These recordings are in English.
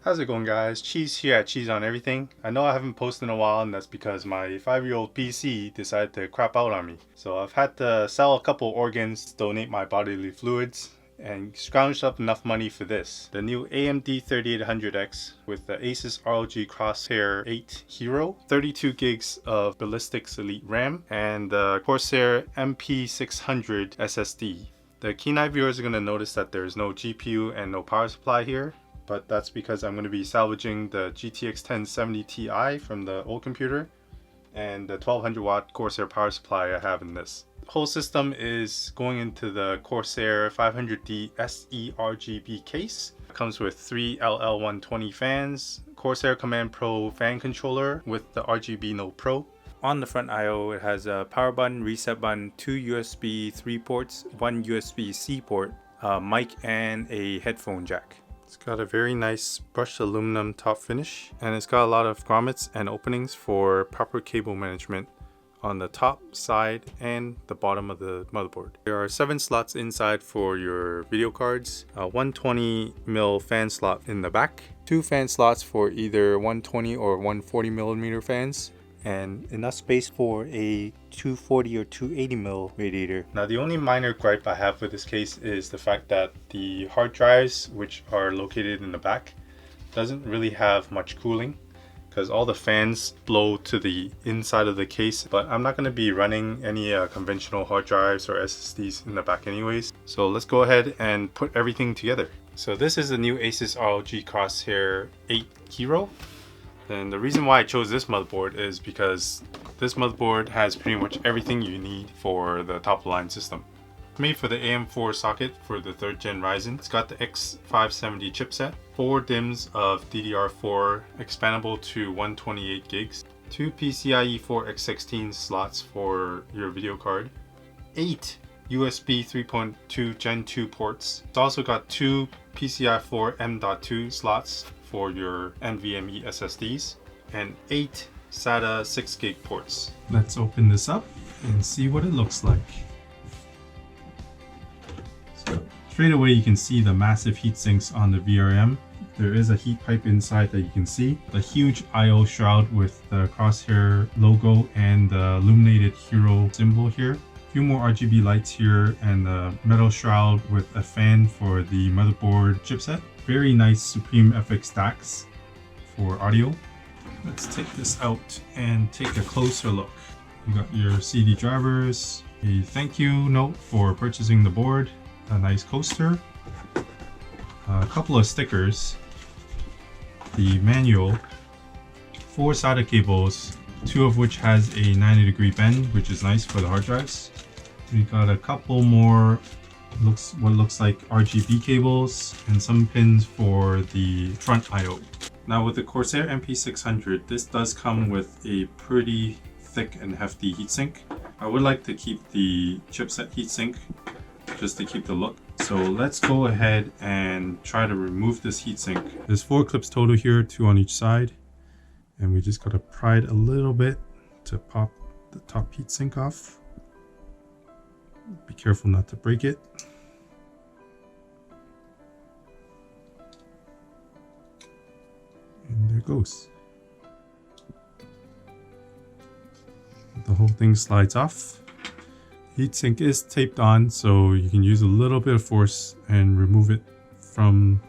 How's it going, guys? Cheese here at Cheese on Everything. I know I haven't posted in a while, and that's because my 5-year-old PC decided to crap out on me. So I've had to sell a couple organs to donate my bodily fluids and scrounged up enough money for this. The new AMD 3800X with the Asus ROG Crosshair VIII Hero, 32 gigs of Ballistics Elite RAM, and the Corsair MP600 SSD. The keen eye viewers are going to notice that there's no GPU and no power supply here, but that's because I'm going to be salvaging the GTX 1070 Ti from the old computer and the 1200 watt Corsair power supply I have in this. The whole system is going into the Corsair 500D SE RGB case. It comes with 3 LL120 fans, Corsair Command Pro fan controller with the RGB Node Pro. On the front I/O, it has a power button, reset button, 2 USB 3 ports, 1 USB-C port, a mic, and a headphone jack. It's got a very nice brushed aluminum top finish, and it's got a lot of grommets and openings for proper cable management on the top, side, and the bottom of the motherboard. There are 7 slots inside for your video cards, a 120mm fan slot in the back, 2 fan slots for either 120 or 140mm fans, and enough space for a 240 or 280mm radiator. Now, the only minor gripe I have with this case is the fact that the hard drives, which are located in the back, doesn't really have much cooling because all the fans blow to the inside of the case. But I'm not going to be running any conventional hard drives or SSDs in the back anyways. So let's go ahead and put everything together. So this is the new Asus ROG Crosshair VIII Hero. And the reason why I chose this motherboard is because this motherboard has pretty much everything you need for the top of the line system. It's made for the AM4 socket for the 3rd gen Ryzen. It's got the X570 chipset, 4 DIMMs of DDR4 expandable to 128 gigs, 2 PCIe 4x16 slots for your video card, 8 USB 3.2 Gen 2 ports. It's also got 2 PCI 4 M.2 slots for your NVMe SSDs, and 8 SATA 6 gig ports. Let's open this up and see what it looks like. So straight away you can see the massive heat sinks on the VRM. There is a heat pipe inside that you can see. The huge I/O shroud with the Crosshair logo and the illuminated hero symbol here. A few more RGB lights here, and the metal shroud with a fan for the motherboard chipset. Very nice Supreme FX stacks for audio. Let's take this out and take a closer look. You got your CD drivers, a thank you note for purchasing the board, a nice coaster, a couple of stickers, the manual, 4 SATA cables, 2 of which has a 90-degree bend, which is nice for the hard drives. We got a couple more what looks like RGB cables and some pins for the front I/O. Now, with the Corsair MP600, this does come with a pretty thick and hefty heatsink. I would like to keep the chipset heatsink just to keep the look. So let's go ahead and try to remove this heatsink. There's 4 clips total here, 2 on each side, and we just gotta pry it a little bit to pop the top heatsink off. Be careful not to break it. And there it goes. The whole thing slides off. Heatsink is taped on, so you can use a little bit of force and remove it from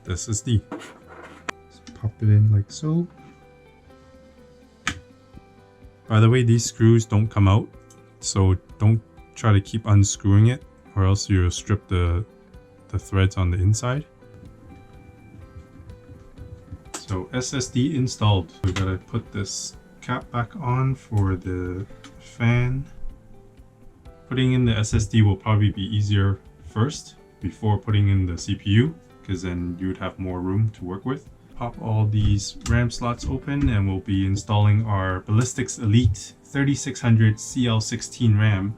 the SSD. Just pop it in like so. By the way, these screws don't come out, so don't try to keep unscrewing it, or else you'll strip the threads on the inside. So SSD installed. We gotta put this cap back on for the fan. Putting in the SSD will probably be easier first before putting in the CPU, because then you would have more room to work with. Pop all these RAM slots open, and we'll be installing our Ballistics Elite 3600 CL16 RAM,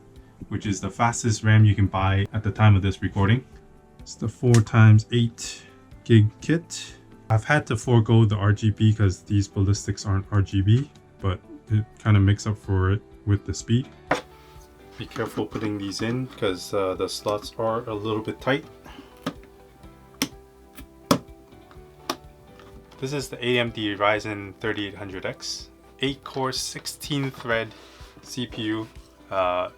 which is the fastest RAM you can buy at the time of this recording. It's the 4x8 gig kit. I've had to forego the RGB because these ballistics aren't RGB, but it kind of makes up for it with the speed. Be careful putting these in because the slots are a little bit tight. This is the AMD Ryzen 3800x, 8-core 16-thread CPU.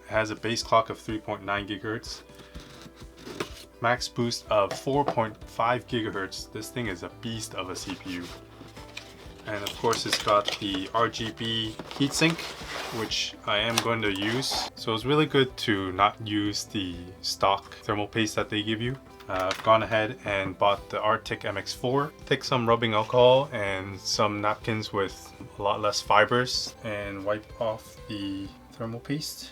Has a base clock of 3.9 GHz, max boost of 4.5 GHz. This thing is a beast of a CPU. And of course it's got the RGB heatsink, which I am going to use. So it's really good to not use the stock thermal paste that they give you. I've gone ahead and bought the Arctic MX4. Take some rubbing alcohol and some napkins with a lot less fibers and wipe off the thermal paste.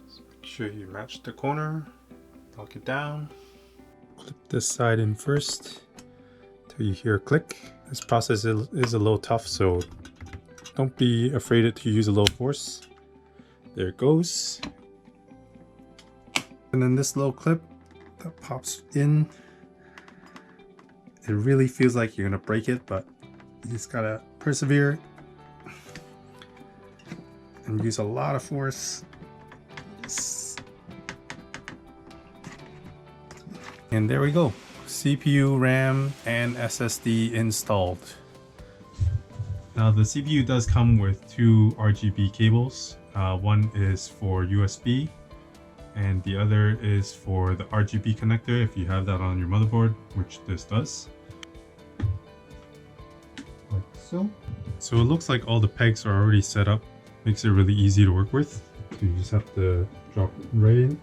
So make sure you match the corner, lock it down. Clip this side in first till you hear a click. This process is a little tough, so don't be afraid to use a little force. There it goes. And then this little clip that pops in. It really feels like you're gonna break it, but you just gotta persevere and use a lot of force. And there we go. CPU, RAM, and SSD installed. Now the CPU does come with two RGB cables. One is for USB and the other is for the RGB connector if you have that on your motherboard, which this does. Like so. So it looks like all the pegs are already set up. Makes it really easy to work with. So you just have to drop it right in.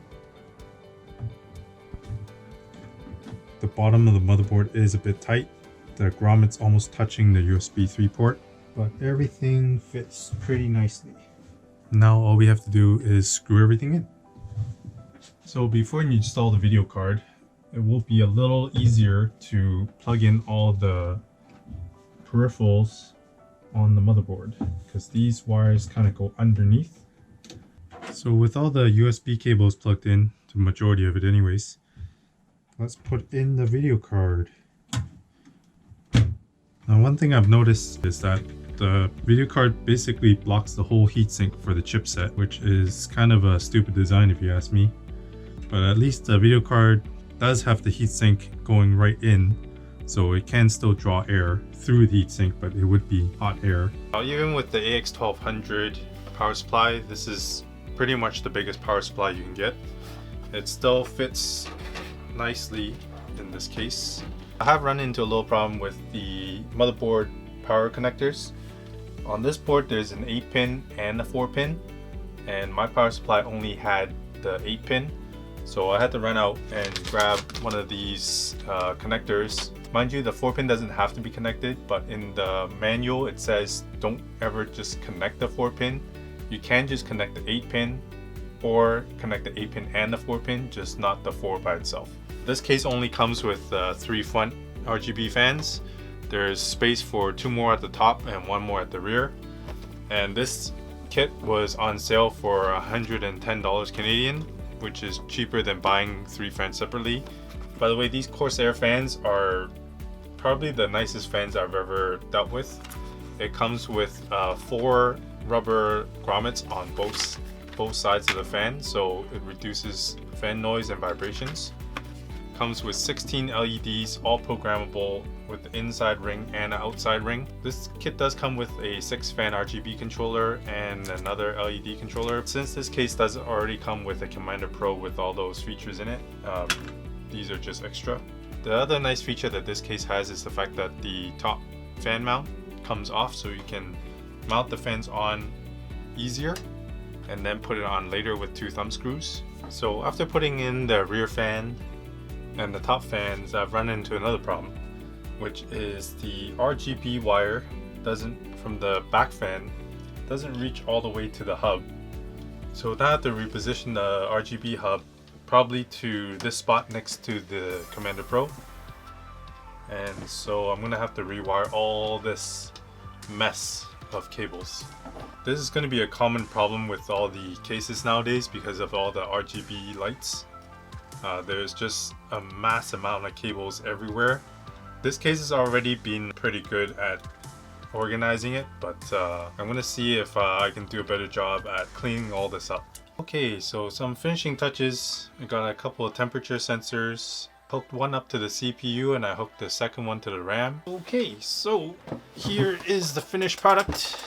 The bottom of the motherboard is a bit tight. The grommet's almost touching the USB 3 port, but everything fits pretty nicely. Now all we have to do is screw everything in. So before you install the video card, it will be a little easier to plug in all the peripherals on the motherboard because these wires kind of go underneath. So with all the USB cables plugged in, the majority of it anyways, let's put in the video card. Now one thing I've noticed is that the video card basically blocks the whole heatsink for the chipset, which is kind of a stupid design if you ask me. But at least the video card does have the heatsink going right in, so it can still draw air through the heatsink, but it would be hot air. Now, even with the AX1200 power supply, this is pretty much the biggest power supply you can get. It still fits nicely in this case. I have run into a little problem with the motherboard power connectors. On this board there's an 8-pin and a 4-pin, and my power supply only had the 8-pin. So I had to run out and grab one of these connectors. Mind you, the 4-pin doesn't have to be connected, but in the manual it says don't ever just connect the 4-pin. You can just connect the 8-pin or connect the 8-pin and the 4-pin, just not the 4 by itself. This case only comes with 3 front RGB fans. There's space for 2 more at the top and 1 more at the rear. And this kit was on sale for $110 Canadian, which is cheaper than buying 3 fans separately. By the way, these Corsair fans are probably the nicest fans I've ever dealt with. It comes with 4 rubber grommets on both sides of the fan, so it reduces fan noise and vibrations. Comes with 16 LEDs, all programmable, with the inside ring and an outside ring. This kit does come with a 6-fan RGB controller and another LED controller. Since this case does already come with a Commander Pro with all those features in it, these are just extra. The other nice feature that this case has is the fact that the top fan mount comes off, so you can mount the fans on easier and then put it on later with 2 thumb screws. So after putting in the rear fan and the top fans, I've run into another problem, which is the RGB wire from the back fan doesn't reach all the way to the hub. So now I have to reposition the RGB hub probably to this spot next to the Commander Pro. And so I'm gonna have to rewire all this mess of cables. This is gonna be a common problem with all the cases nowadays because of all the RGB lights. There's just a mass amount of cables everywhere. This case has already been pretty good at organizing it, but I'm gonna see if I can do a better job at cleaning all this up. Okay, so some finishing touches. I got a couple of temperature sensors Hooked one up to the CPU and I hooked the second one to the RAM. Okay, so here is the finished product.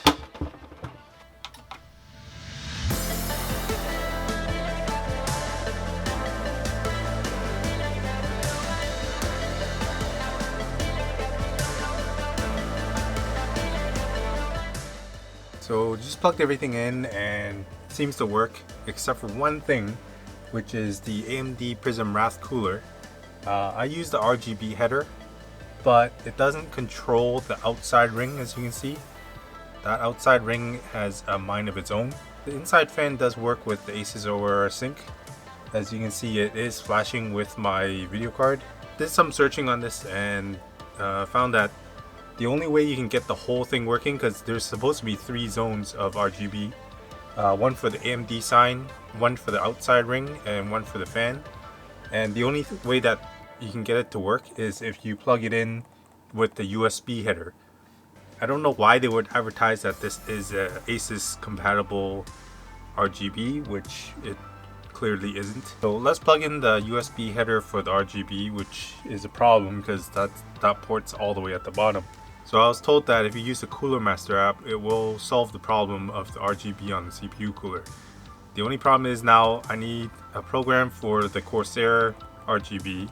So just plugged everything in and it seems to work except for one thing, which is the AMD Prism Wrath cooler. I use the RGB header, but it doesn't control the outside ring. As you can see, that outside ring has a mind of its own. The inside fan does work with the Asus ROG Sync. As you can see, it is flashing with my video card. Did some searching on this and found that the only way you can get the whole thing working, because there's supposed to be 3 zones of RGB, one for the AMD sign, one for the outside ring, and one for the fan. And the only way that you can get it to work is if you plug it in with the USB header. I don't know why they would advertise that this is a Asus compatible RGB, which it clearly isn't. So let's plug in the USB header for the RGB, which is a problem because that port's all the way at the bottom. So I was told that if you use the Cooler Master app, it will solve the problem of the RGB on the CPU cooler. The only problem is now I need a program for the Corsair RGB,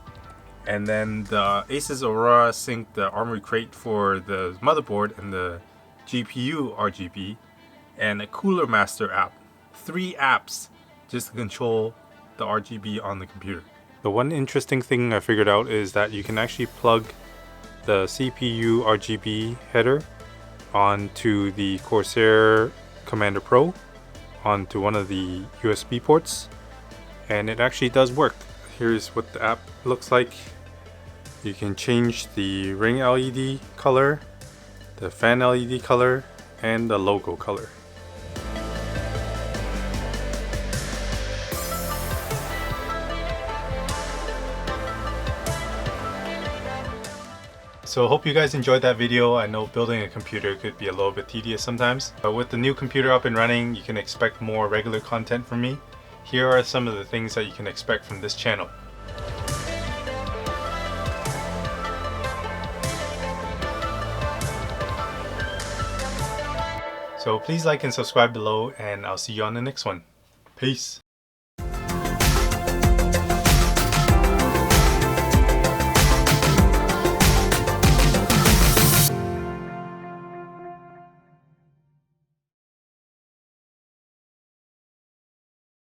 and then the Asus Aurora Sync, the Armory Crate for the motherboard and the GPU RGB, and a Cooler Master app. 3 apps just to control the RGB on the computer. The one interesting thing I figured out is that you can actually plug the CPU RGB header onto the Corsair Commander Pro onto one of the USB ports, and it actually does work. Here's what the app looks like. You can change the ring LED color, the fan LED color, and the logo color. So I hope you guys enjoyed that video. I know building a computer could be a little bit tedious sometimes, but with the new computer up and running, you can expect more regular content from me. Here are some of the things that you can expect from this channel. So please like and subscribe below, and I'll see you on the next one. Peace.